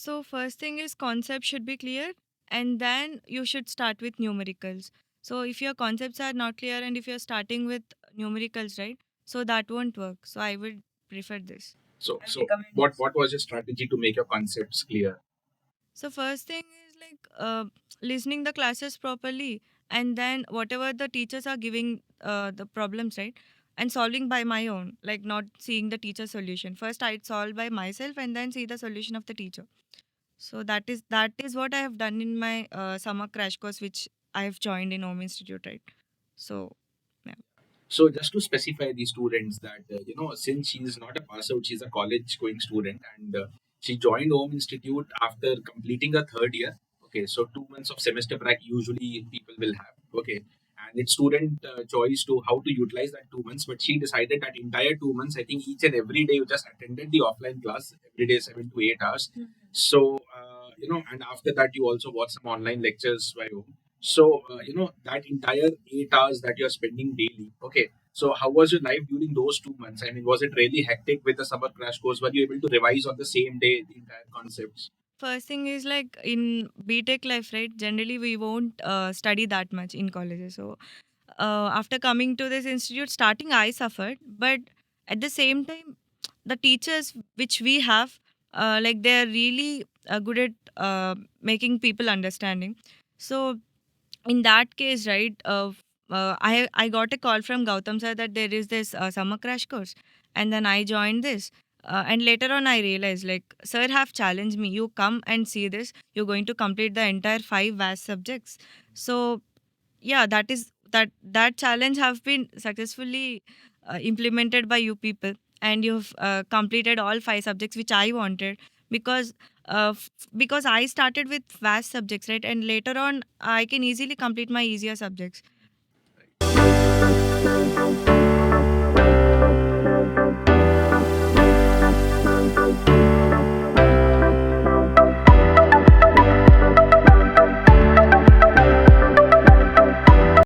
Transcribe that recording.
So first thing is concept should be clear, and then you should start with numericals. So if your concepts are not clear and if you're starting with numericals, right? So that won't work. So I would prefer this. So what was your strategy to make your concepts clear? So first thing is like listening the classes properly, and then whatever the teachers are giving the problems, right, and solving by my own, like not seeing the teacher solution. First I'd solve by myself and then see the solution of the teacher. So that is what I have done in my summer crash course, which I have joined in Home Institute, right? So yeah. So just to specify the students that since she is not a pass out, she's a college going student, and she joined Home Institute after completing a third year. Okay, so 2 months of semester break usually people will have. Okay, and it's student choice to how to utilize that 2 months. But she decided that entire 2 months, I think each and every day you just attended the offline class every day 7 to 8 hours. So and after that you also watch some online lectures by home. So, that entire 8 hours that you're spending daily. Okay. So, how was your life during those 2 months? I mean, was it really hectic with the summer crash course? Were you able to revise on the same day the entire concepts? First thing is like in BTech life, right? Generally, we won't study that much in colleges. So after coming to this institute, starting I suffered, but at the same time, the teachers which we have, like they're really good at making people understanding. So in that case, right, I got a call from Gautam sir that there is this summer crash course, and then I joined this. And later on, I realized like sir have challenged me. You come and see this. You're going to complete the entire five vast subjects. So yeah, that challenge have been successfully implemented by you people, and you've completed all five subjects which I wanted, because because I started with vast subjects, right, and later on I can easily complete my easier subjects.